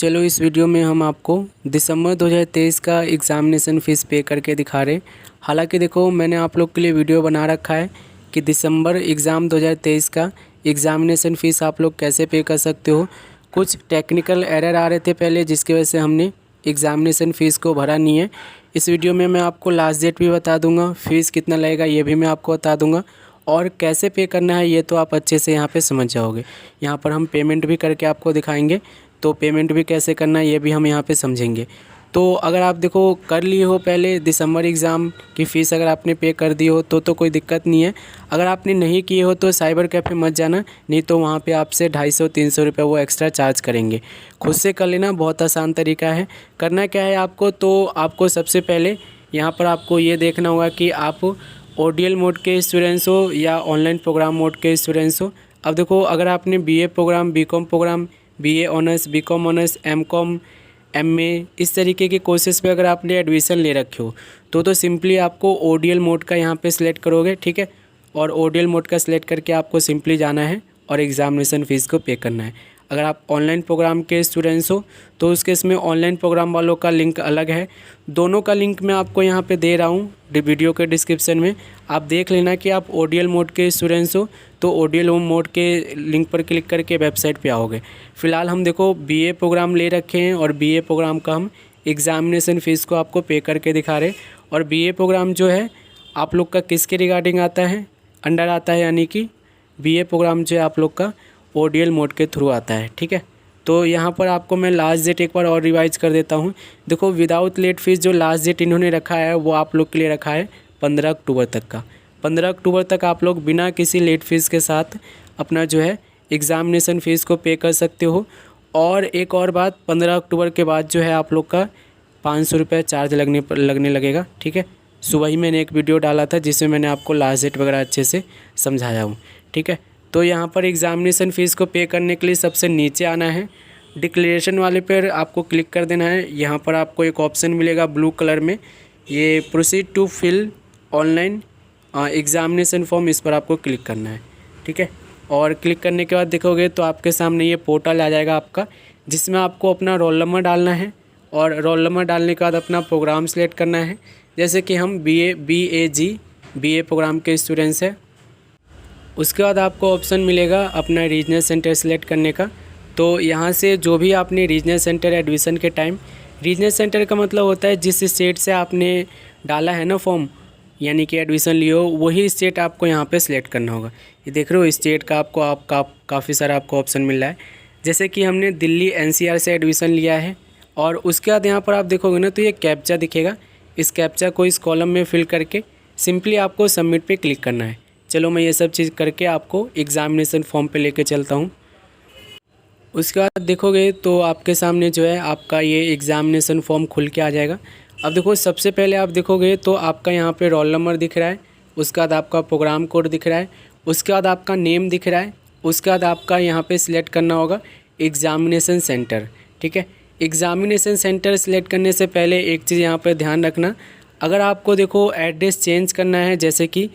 चलो इस वीडियो में हम आपको दिसंबर 2023 का एग्ज़ामिनेशन फ़ीस पे करके दिखा रहे हैं। हालांकि देखो मैंने आप लोग के लिए वीडियो बना रखा है कि दिसंबर एग्ज़ाम 2023 का एग्ज़ामिनेशन फ़ीस आप लोग कैसे पे कर सकते हो। कुछ टेक्निकल एरर आ रहे थे पहले, जिसकी वजह से हमने एग्ज़ामिनेशन फ़ीस को भरा नहीं है। इस वीडियो में मैं आपको लास्ट डेट भी बता दूंगा, फ़ीस कितना लगेगा ये भी मैं आपको बता दूंगा, और कैसे पे करना है ये तो आप अच्छे से यहाँ पे समझ जाओगे। यहाँ पर हम पेमेंट भी करके आपको दिखाएंगे, तो पेमेंट भी कैसे करना है ये भी हम यहाँ पे समझेंगे। तो अगर आप देखो कर लिए हो पहले दिसंबर एग्ज़ाम की फ़ीस, अगर आपने पे कर दी हो तो कोई दिक्कत नहीं है। अगर आपने नहीं किए हो तो साइबर कैफ़े मत जाना, नहीं तो वहाँ पे आपसे 250-300 रुपये वो एक्स्ट्रा चार्ज करेंगे। खुद से कर लेना, बहुत आसान तरीका है। करना क्या है आपको, तो आपको सबसे पहले यहाँ पर आपको ये देखना होगा कि आप ओडीएल मोड के स्टूडेंट्स हो या ऑनलाइन प्रोग्राम मोड के स्टूडेंट्स हो। अब देखो अगर आपने BA program, BCom program, BA honours, BCom honours, MCom, MA इस तरीके के कोर्सेज़ पे अगर आपने एडमिशन ले रखे हो तो सिंपली आपको ओडीएल मोड का यहाँ पे सिलेक्ट करोगे, ठीक है। और ओडीएल मोड का सिलेक्ट करके आपको सिंपली जाना है और एग्ज़ामिनेशन फ़ीस को पे करना है। अगर आप ऑनलाइन प्रोग्राम के स्टूडेंट्स हो तो उस केस में ऑनलाइन प्रोग्राम वालों का लिंक अलग है। दोनों का लिंक मैं आपको यहाँ पे दे रहा हूँ वीडियो के डिस्क्रिप्शन में। आप देख लेना कि आप ओडीएल मोड के स्टूडेंट्स हो तो ओडीएल मोड के लिंक पर क्लिक करके वेबसाइट पे आओगे। फ़िलहाल हम देखो बीए प्रोग्राम ले रखे हैं और बीए प्रोग्राम का हम एग्ज़ामिनेशन फ़ीस को आपको पे करके दिखा रहे। और बीए प्रोग्राम जो है आप लोग का किसके रिगार्डिंग आता है, अंडर आता है, यानी कि बीए प्रोग्राम जो है आप लोग का ओडीएल मोड के थ्रू आता है, ठीक है। तो यहाँ पर आपको मैं लास्ट डेट एक बार और रिवाइज कर देता हूँ। देखो विदाउट लेट फीस जो लास्ट डेट इन्होंने रखा है वो आप लोग के लिए रखा है 15 अक्टूबर तक का। 15 अक्टूबर तक आप लोग बिना किसी लेट फीस के साथ अपना जो है एग्ज़ामिनेशन फ़ीस को पे कर सकते हो। और एक और बात, 15 अक्टूबर के बाद जो है आप लोग का 500 रुपये चार्ज लगने लगेगा, ठीक है। सुबह ही मैंने एक वीडियो डाला था जिसमें मैंने आपको लास्ट डेट वगैरह अच्छे से समझाया हूँ, ठीक है। तो यहाँ पर एग्ज़ामिनेशन फ़ीस को पे करने के लिए सबसे नीचे आना है, डिक्लेरेशन वाले पर आपको क्लिक कर देना है। यहाँ पर आपको एक ऑप्शन मिलेगा ब्लू कलर में, ये proceed to fill online examination form, इस पर आपको क्लिक करना है, ठीक है। और क्लिक करने के बाद देखोगे तो आपके सामने ये पोर्टल आ जाएगा आपका, जिसमें आपको अपना रोल नंबर डालना है। और रोल नंबर डालने के बाद अपना प्रोग्राम सेलेक्ट करना है। जैसे कि हम बीए प्रोग्राम के स्टूडेंट्स हैं। उसके बाद आपको ऑप्शन मिलेगा अपना रीजनल सेंटर सेलेक्ट करने का। तो यहाँ से जो भी आपने रीजनल सेंटर एडमिशन के टाइम, रीजनल सेंटर का मतलब होता है जिस स्टेट से आपने डाला है ना फॉर्म, यानी कि एडमिशन लियो, वही स्टेट आपको यहाँ पे सिलेक्ट करना होगा। ये देख रहे हो स्टेट का आपको काफ़ी सारा आपको ऑप्शन मिल रहा है। जैसे कि हमने दिल्ली एनसीआर से एडमिशन लिया है। और उसके बाद यहाँ पर आप देखोगे ना तो ये कैप्चा दिखेगा, इस कैप्चा को इस कॉलम में फिल करके सिंपली आपको सबमिट पे क्लिक करना है। चलो मैं ये सब चीज़ करके आपको एग्ज़ामिनेशन फॉर्म पे लेके चलता हूँ। उसके बाद देखोगे तो आपके सामने जो है आपका ये एग्ज़ामिनेशन फॉर्म खुल के आ जाएगा। अब देखो सबसे पहले आप देखोगे तो आपका यहाँ पे रोल नंबर दिख रहा है, उसके बाद आपका प्रोग्राम कोड दिख रहा है, उसके बाद आपका नेम दिख रहा है, उसके बाद आपका यहाँ पे सिलेक्ट करना होगा एग्ज़ामिनेशन सेंटर, ठीक है। एग्ज़ामिनेशन सेंटर सेलेक्ट करने से पहले एक चीज़ यहाँ पर ध्यान रखना, अगर आपको देखो एड्रेस चेंज करना है, जैसे कि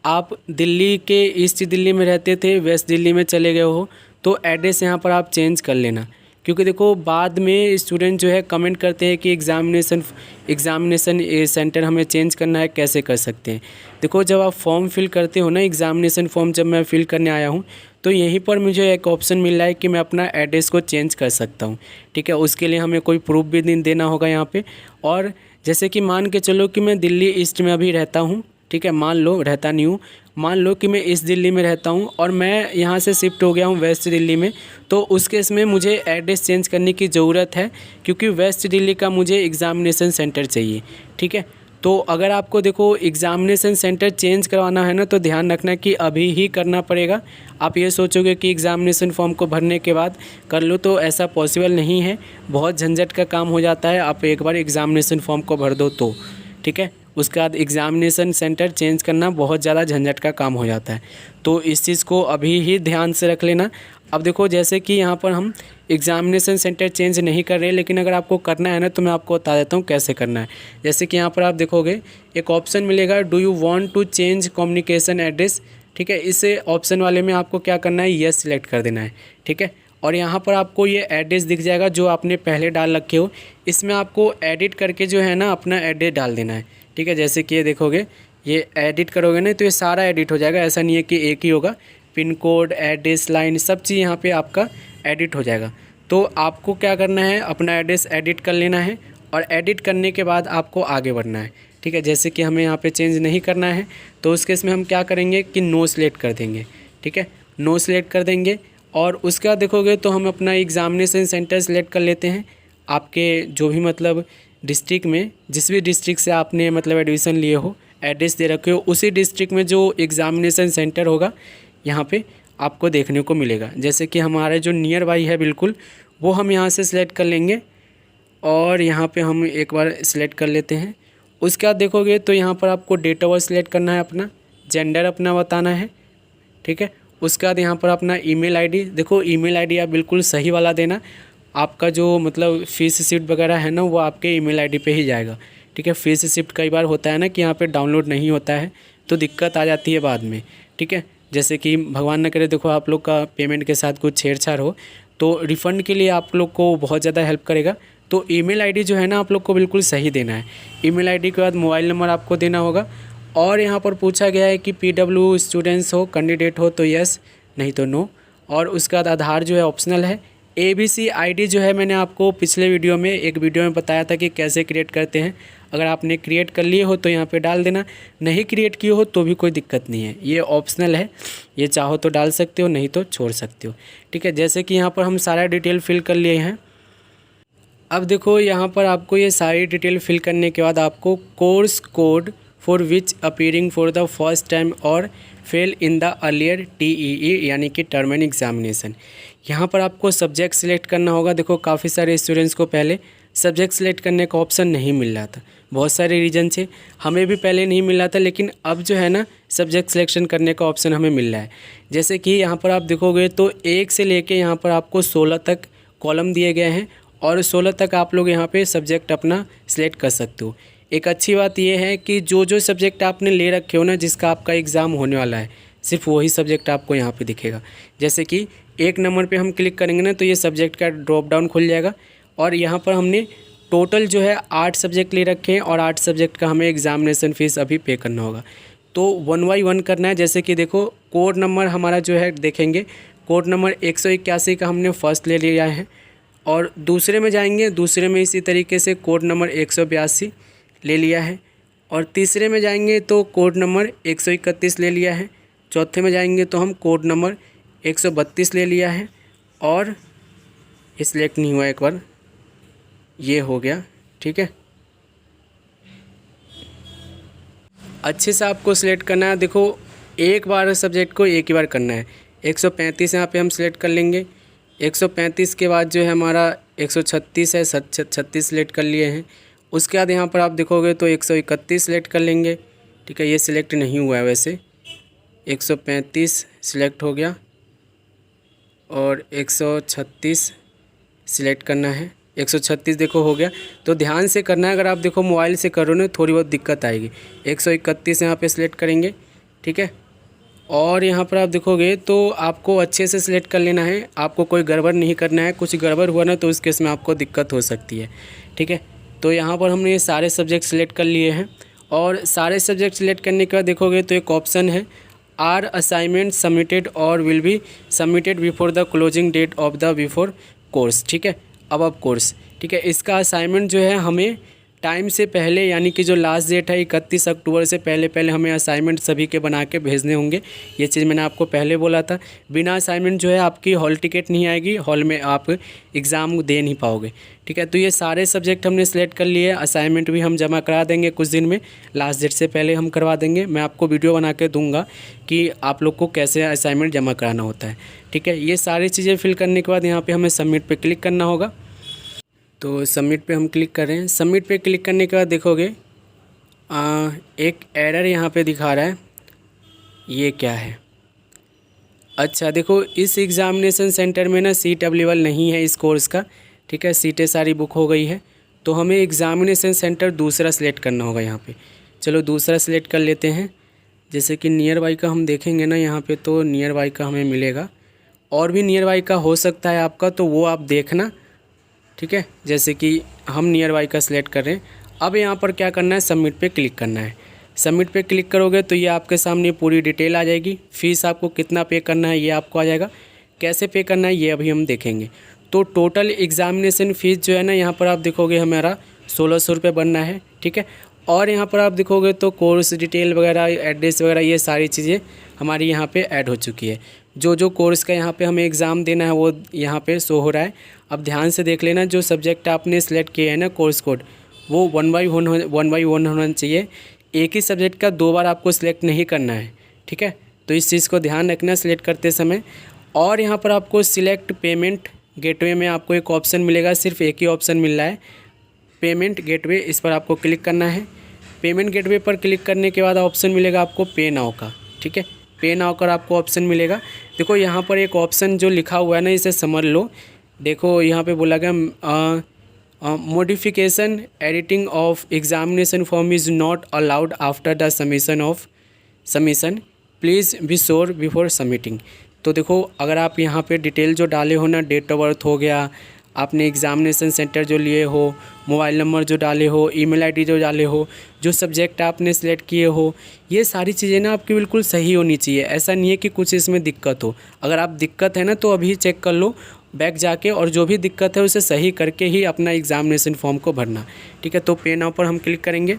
आप दिल्ली के ईस्ट दिल्ली में रहते थे, वेस्ट दिल्ली में चले गए हो, तो एड्रेस यहाँ पर आप चेंज कर लेना। क्योंकि देखो बाद में स्टूडेंट जो है कमेंट करते हैं कि एग्ज़ामिनेशन सेंटर हमें चेंज करना है, कैसे कर सकते हैं। देखो जब आप फॉर्म फिल करते हो ना, एग्ज़ामिनेशन फॉर्म जब मैं फिल करने आया हूँ तो यहीं पर मुझे एक ऑप्शन मिल रहा है कि मैं अपना एड्रेस को चेंज कर सकता हूँ, ठीक है। उसके लिए हमें कोई प्रूफ भी देना होगा यहाँ पे। और जैसे कि मान के चलो कि मैं दिल्ली ईस्ट में अभी रहता हूँ, ठीक है, मान लो रहता नहीं हूँ, मान लो कि मैं इस दिल्ली में रहता हूँ और मैं यहाँ से शिफ्ट हो गया हूँ वेस्ट दिल्ली में, तो उस केस में मुझे एड्रेस चेंज करने की ज़रूरत है, क्योंकि वेस्ट दिल्ली का मुझे एग्ज़ामिनेशन सेंटर चाहिए, ठीक है। तो अगर आपको देखो एग्ज़ामिनेशन सेंटर चेंज करवाना है ना, तो ध्यान रखना कि अभी ही करना पड़ेगा। आप ये सोचोगे कि एग्ज़ामिनेशन फॉर्म को भरने के बाद कर लो, तो ऐसा पॉसिबल नहीं है, बहुत झंझट का काम हो जाता है। आप एक बार एग्ज़ामिनेशन फॉर्म को भर दो तो, ठीक है। उसके बाद एग्ज़ामिनेशन सेंटर चेंज करना बहुत ज़्यादा झंझट का काम हो जाता है, तो इस चीज़ को अभी ही ध्यान से रख लेना। अब देखो जैसे कि यहाँ पर हम एग्ज़ामिनेशन सेंटर चेंज नहीं कर रहे, लेकिन अगर आपको करना है ना तो मैं आपको बता देता हूँ कैसे करना है। जैसे कि यहाँ पर आप देखोगे एक ऑप्शन मिलेगा, do you want to change communication address, ठीक है। इस ऑप्शन वाले में आपको क्या करना है, यस सिलेक्ट कर देना है, ठीक है। और यहाँ पर आपको ये एड्रेस दिख जाएगा जो आपने पहले डाल रखे हो। इसमें आपको एडिट करके जो है ना अपना एड्रेस डाल देना है, ठीक है। जैसे कि ये देखोगे, ये एडिट करोगे ना तो ये सारा एडिट हो जाएगा, ऐसा नहीं है कि एक ही होगा। पिन कोड, एड्रेस लाइन, सब चीज़ यहाँ पे आपका एडिट हो जाएगा। तो आपको क्या करना है, अपना एड्रेस एडिट कर लेना है और एडिट करने के बाद आपको आगे बढ़ना है, ठीक है। जैसे कि हमें यहाँ पे चेंज नहीं करना है तो उस केस में हम क्या करेंगे कि नो सेलेक्ट कर देंगे, ठीक है। नो सेलेक्ट कर देंगे और उसके बाद देखोगे तो हम अपना एग्ज़ामिनेशन सेंटर सेलेक्ट कर लेते हैं। आपके जो भी मतलब डिस्ट्रिक्ट में, जिस भी डिस्ट्रिक्ट से आपने मतलब एडमिशन लिए हो, एड्रेस दे रखे हो, उसी डिस्ट्रिक्ट में जो एग्ज़ामिनेशन सेंटर होगा यहाँ पे आपको देखने को मिलेगा। जैसे कि हमारा जो नियर बाई है बिल्कुल, वो हम यहाँ से सिलेक्ट कर लेंगे और यहाँ पे हम एक बार सिलेक्ट कर लेते हैं। उसके बाद देखोगे तो यहाँ पर आपको डेट ऑफ बर्थ सिलेक्ट करना है, अपना जेंडर अपना बताना है, ठीक है। उसके बाद यहाँ पर अपना ईमेल आईडी, देखो ईमेल आईडी आप बिल्कुल सही वाला देना। आपका जो मतलब फीस रिसिप्ट वगैरह है ना वो आपके ईमेल आईडी पे ही जाएगा, ठीक है। फीस रिसिप्ट कई बार होता है ना कि यहाँ पे डाउनलोड नहीं होता है तो दिक्कत आ जाती है बाद में, ठीक है। जैसे कि भगवान न करे देखो आप लोग का पेमेंट के साथ कुछ छेड़छाड़ हो तो रिफ़ंड के लिए आप लोग को बहुत ज़्यादा हेल्प करेगा। तो ईमेल आईडी जो है ना आप लोग को बिल्कुल सही देना है। ईमेल आईडी के बाद मोबाइल नंबर आपको देना होगा। और यहाँ पर पूछा गया है कि PW स्टूडेंट्स हो, कैंडिडेट हो तो यस, नहीं तो नो। और उसके बाद आधार जो है ऑप्शनल है। ABC ID जो है मैंने आपको पिछले वीडियो में एक वीडियो में बताया था कि कैसे क्रिएट करते हैं। अगर आपने क्रिएट कर लिए हो तो यहाँ पे डाल देना, नहीं क्रिएट किए हो तो भी कोई दिक्कत नहीं है, ये ऑप्शनल है। ये चाहो तो डाल सकते हो, नहीं तो छोड़ सकते हो, ठीक है। जैसे कि यहाँ पर हम सारा डिटेल फिल कर लिए हैं। अब देखो यहाँ पर आपको ये सारी डिटेल फिल करने के बाद आपको course code for which appearing for the first time और fail in the earlier TEE यानी कि टर्म एंड एग्जामिनेशन, यहाँ पर आपको सब्जेक्ट सिलेक्ट करना होगा। देखो काफ़ी सारे स्टूडेंट्स को पहले सब्जेक्ट सिलेक्ट करने का ऑप्शन नहीं मिल रहा था, बहुत सारे रीजन से, हमें भी पहले नहीं मिल रहा था, लेकिन अब जो है ना सब्जेक्ट सिलेक्शन करने का ऑप्शन हमें मिल रहा है। जैसे कि यहाँ पर आप देखोगे तो 1 से लेके यहाँ पर आपको 16 तक कॉलम दिए गए हैं और 16 तक आप लोग यहाँ पे सब्जेक्ट अपना सिलेक्ट कर सकते हो। एक अच्छी बात यह है कि जो जो सब्जेक्ट आपने ले रखे हो ना, जिसका आपका एग्ज़ाम होने वाला है, सिर्फ वही सब्जेक्ट आपको यहाँ पे दिखेगा। जैसे कि 1 नंबर पे हम क्लिक करेंगे ना तो ये सब्जेक्ट का ड्रॉप डाउन खुल जाएगा और यहाँ पर हमने टोटल जो है 8 सब्जेक्ट ले रखे हैं और 8 सब्जेक्ट का हमें एग्ज़ामिनेशन फ़ीस अभी पे करना होगा। तो 1 बाई 1 करना है। जैसे कि देखो कोड नंबर हमारा जो है देखेंगे, कोड नंबर 181 का हमने फर्स्ट ले लिया है और दूसरे में जाएंगे, दूसरे में इसी तरीके से कोड नंबर 182 ले लिया है और तीसरे में जाएंगे तो कोड नंबर 131 ले लिया है, चौथे में जाएंगे तो हम कोड नंबर 132 ले लिया है और ये सिलेक्ट नहीं हुआ, एक बार ये हो गया, ठीक है। अच्छे से आपको सिलेक्ट करना है। देखो एक बार सब्जेक्ट को एक ही बार करना है। 135 यहाँ पे हम सिलेक्ट कर लेंगे। 135 के बाद जो है हमारा 136 है, 36 सिलेक्ट कर लिए हैं। उसके बाद यहाँ पर आप देखोगे तो 131 सिलेक्ट कर लेंगे, ठीक है। ये सिलेक्ट नहीं हुआ है वैसे, 135 सिलेक्ट हो गया और 136 सिलेक्ट करना है। 136 देखो हो गया। तो ध्यान से करना है, अगर आप देखो मोबाइल से करो ना थोड़ी बहुत दिक्कत आएगी। 131 यहाँ पे सिलेक्ट करेंगे, ठीक है। और यहाँ पर आप देखोगे तो आपको अच्छे से सिलेक्ट कर लेना है, आपको कोई गड़बड़ नहीं करना है। कुछ गड़बड़ हुआ ना तो उस केस में आपको दिक्कत हो सकती है, ठीक है। तो यहाँ पर हमने ये सारे सब्जेक्ट सिलेक्ट कर लिए हैं और सारे सब्जेक्ट सिलेक्ट करने के बाद देखोगे तो एक ऑप्शन है आर असाइनमेंट सबमिटेड और will be submitted before the closing date of the before course, ठीक है, अब कोर्स, ठीक है। इसका असाइनमेंट जो है हमें टाइम से पहले, यानी कि जो लास्ट डेट है 31 अक्टूबर से पहले हमें असाइनमेंट सभी के बना के भेजने होंगे। ये चीज़ मैंने आपको पहले बोला था। बिना असाइनमेंट जो है आपकी हॉल टिकट नहीं आएगी, हॉल में आप एग्ज़ाम दे नहीं पाओगे, ठीक है। तो ये सारे सब्जेक्ट हमने सेलेक्ट कर लिए। असाइनमेंट भी हम जमा करा देंगे कुछ दिन में, लास्ट डेट से पहले हम करवा देंगे। मैं आपको वीडियो बना के दूँगा कि आप लोग को कैसे असाइनमेंट जमा कराना होता है, ठीक है। ये सारी चीज़ें फिल करने के बाद यहाँ पर हमें सबमिट पर क्लिक करना होगा। तो सबमिट पे हम क्लिक कर रहे हैं। सबमिट पे क्लिक करने के बाद देखोगे एक एरर यहाँ पे दिखा रहा है, ये क्या है? अच्छा देखो, इस एग्ज़ामिनेशन सेंटर में ना सीट अवेलेबल नहीं है इस कोर्स का, ठीक है। सीटें सारी बुक हो गई है, तो हमें एग्ज़ामिनेशन सेंटर दूसरा सिलेक्ट करना होगा यहाँ पे। चलो दूसरा सिलेक्ट कर लेते हैं। जैसे कि नियर बाई का हम देखेंगे ना यहाँ पे, तो नियर बाई का हमें मिलेगा और भी नियर बाई का हो सकता है आपका, तो वो आप देखना, ठीक है। जैसे कि हम नियर बाई का सिलेक्ट कर रहे हैं। अब यहाँ पर क्या करना है, सबमिट पे क्लिक करना है। सबमिट पे क्लिक करोगे तो ये आपके सामने पूरी डिटेल आ जाएगी। फ़ीस आपको कितना पे करना है ये आपको आ जाएगा, कैसे पे करना है ये अभी हम देखेंगे। तो टोटल एग्ज़ामिनेशन फ़ीस जो है ना, यहाँ पर आप देखोगे हमारा 1600 रुपये बनना है, ठीक है। और यहाँ पर आप देखोगे तो कोर्स डिटेल वगैरह, एड्रेस वगैरह, ये सारी चीज़ें हमारी यहाँ पे ऐड हो चुकी है। जो कोर्स का यहाँ पे हमें एग्ज़ाम देना है वो यहाँ पे शो हो रहा है। अब ध्यान से देख लेना, जो सब्जेक्ट आपने सेलेक्ट किए हैं ना कोर्स कोड, वो 1 बाई 1 होना चाहिए। एक ही सब्जेक्ट का 2 बार आपको सिलेक्ट नहीं करना है, ठीक है। तो इस चीज़ को ध्यान रखना सिलेक्ट करते समय। और यहाँ पर आपको सिलेक्ट पेमेंट गेटवे में आपको एक ऑप्शन मिलेगा, सिर्फ एक ही ऑप्शन मिल रहा है, पेमेंट गेटवे। इस पर आपको क्लिक करना है। पेमेंट गेटवे पर क्लिक करने के बाद ऑप्शन मिलेगा आपको पे नाउ का, ठीक है। पे नाउ का आपको ऑप्शन मिलेगा। देखो यहाँ पर एक ऑप्शन जो लिखा हुआ है ना, इसे समझ लो। देखो यहाँ पे बोला गया modification editing of examination form is not allowed after the submission please be sure before submitting. तो देखो अगर आप यहाँ पे डिटेल जो डाले हो ना, डेट ऑफ बर्थ हो गया, आपने एग्ज़ामिनेशन सेंटर जो लिए हो, मोबाइल नंबर जो डाले हो, ईमेल आईडी जो डाले हो, जो सब्जेक्ट आपने सेलेक्ट किए हो, ये सारी चीज़ें ना आपकी बिल्कुल सही होनी चाहिए। ऐसा नहीं है कि कुछ इसमें दिक्कत हो। अगर आप दिक्कत है ना तो अभी चेक कर लो बैक जाके, और जो भी दिक्कत है उसे सही करके ही अपना एग्ज़ामिनेशन फॉर्म को भरना, ठीक है। तो पे नाउ पर हम क्लिक करेंगे।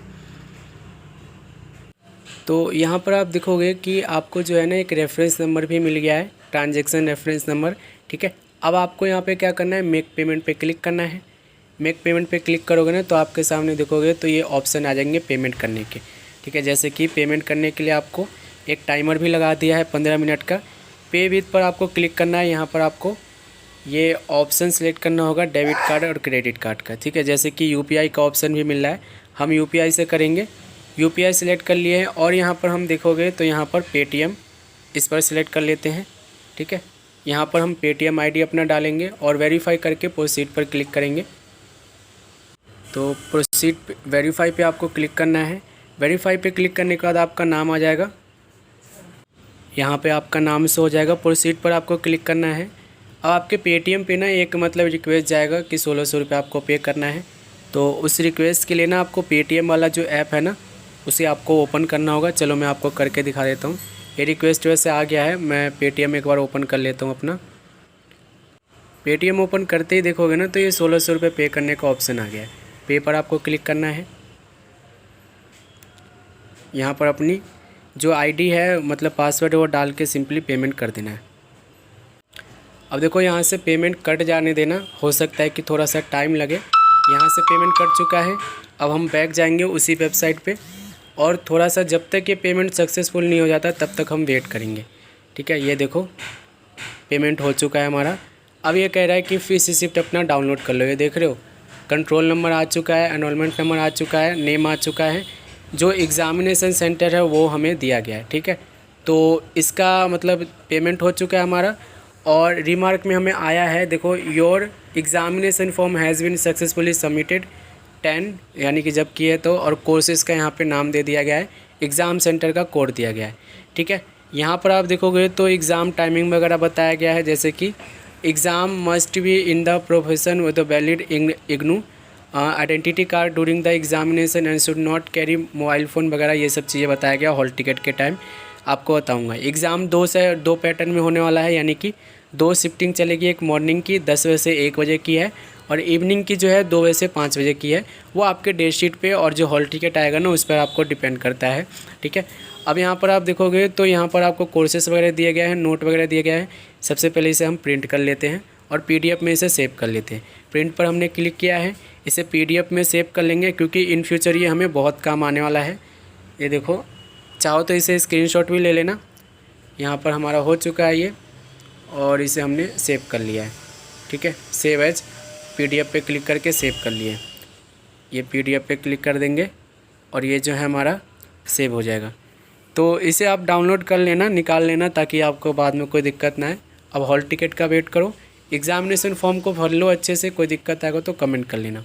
तो यहाँ पर आप देखोगे कि आपको जो है ना एक रेफरेंस नंबर भी मिल गया है, ट्रांजैक्शन रेफरेंस नंबर, ठीक है। अब आपको यहाँ पे क्या करना है, मेक पेमेंट पे क्लिक करना है। मेक पेमेंट पे क्लिक करोगे ना तो आपके सामने देखोगे तो ये ऑप्शन आ जाएंगे पेमेंट करने के, ठीक है। जैसे कि पेमेंट करने के लिए आपको एक टाइमर भी लगा दिया है 15 मिनट का। पे विथ पर आपको क्लिक करना है। यहाँ पर आपको ये ऑप्शन सेलेक्ट करना होगा डेबिट कार्ड और क्रेडिट कार्ड का, ठीक है। जैसे कि यूपीआई का ऑप्शन भी मिल रहा है, हम यूपीआई से करेंगे। यूपीआई सिलेक्ट कर लिए हैं और यहाँ पर हम देखोगे तो यहाँ पर पेटीएम, इस पर सिलेक्ट कर लेते हैं, ठीक है। यहाँ पर हम पेटीएम आईडी अपना डालेंगे और वेरीफाई करके प्रोसीड पर क्लिक करेंगे। तो प्रोसीड वेरीफाई पे आपको क्लिक करना है। वेरीफाई पे क्लिक करने के बाद आपका नाम आ जाएगा, यहाँ पे आपका नाम से हो जाएगा। प्रोसीड पर आपको क्लिक करना है। अब आपके पेटीएम पे ना एक मतलब रिक्वेस्ट जाएगा कि 1600 रुपये आपको पे करना है। तो उस रिक्वेस्ट के लिए ना आपको पेटीएम वाला जो ऐप है ना, उसे आपको ओपन करना होगा। चलो मैं आपको करके दिखा देता हूँ। ये रिक्वेस्ट वैसे आ गया है, मैं पेटीएम एक बार ओपन कर लेता हूँ अपना। पेटीएम ओपन करते ही देखोगे ना तो ये 1600 रुपये पे करने का ऑप्शन आ गया है। पे पर आपको क्लिक करना है। यहाँ पर अपनी जो आईडी है मतलब पासवर्ड है वो डाल के सिंपली पेमेंट कर देना है। अब देखो यहाँ से पेमेंट कट जाने देना, हो सकता है कि थोड़ा सा टाइम लगे। यहाँ से पेमेंट कट चुका है। अब हम बैक जाएंगे उसी वेबसाइट पे और थोड़ा सा जब तक ये पेमेंट सक्सेसफुल नहीं हो जाता तब तक हम वेट करेंगे, ठीक है। ये देखो पेमेंट हो चुका है हमारा। अब ये कह रहा है कि फीस रिसिप्ट अपना डाउनलोड कर लो। ये देख रहे हो कंट्रोल नंबर आ चुका है, एनरोलमेंट नंबर आ चुका है, नेम आ चुका है, जो एग्ज़ामिनेशन सेंटर है वो हमें दिया गया है, ठीक है। तो इसका मतलब पेमेंट हो चुका है हमारा। और रिमार्क में हमें आया है, देखो your examination form has been successfully submitted 10, यानी कि जब किए तो, और कोर्सेज़ का यहाँ पे नाम दे दिया गया है, एग्ज़ाम सेंटर का कोड दिया गया है, ठीक है। यहाँ पर आप देखोगे तो एग्ज़ाम टाइमिंग वगैरह बताया गया है, जैसे कि exam must be in the profession with the valid IGNOU identity card during the examination and should not carry mobile phone वगैरह, ये सब चीज़ें बताया गया। हॉल टिकट के टाइम आपको बताऊंगा। एग्ज़ाम 2 पैटर्न में होने वाला है, यानी कि 2 शिफ्टिंग चलेगी। एक मॉर्निंग की 10 बजे से 1 बजे की है और इवनिंग की जो है 2 बजे से 5 बजे की है। वो आपके डेट शीट पे और जो हॉल टिकट आएगा ना उस पर आपको डिपेंड करता है, ठीक है। अब यहाँ पर आप देखोगे तो यहाँ पर आपको कोर्सेस वगैरह दिए गए हैं, नोट वगैरह दिए गए हैं। सबसे पहले इसे हम प्रिंट कर लेते हैं और PDF में इसे सेव कर लेते हैं। प्रिंट पर हमने क्लिक किया है, इसे PDF में सेव कर लेंगे क्योंकि इन फ्यूचर ये हमें बहुत काम आने वाला है। ये देखो, चाहो तो इसे स्क्रीनशॉट भी ले लेना। यहाँ पर हमारा हो चुका है ये और इसे हमने सेव कर लिया है, ठीक है। सेव एज PDF पे क्लिक करके सेव कर लिए। ये PDF पे क्लिक कर देंगे और ये जो है हमारा सेव हो जाएगा। तो इसे आप डाउनलोड कर लेना, निकाल लेना, ताकि आपको बाद में कोई दिक्कत ना आए। अब हॉल टिकट का वेट करो, एग्ज़ामिनेशन फॉर्म को भर लो अच्छे से। कोई दिक्कत आएगा तो कमेंट कर लेना।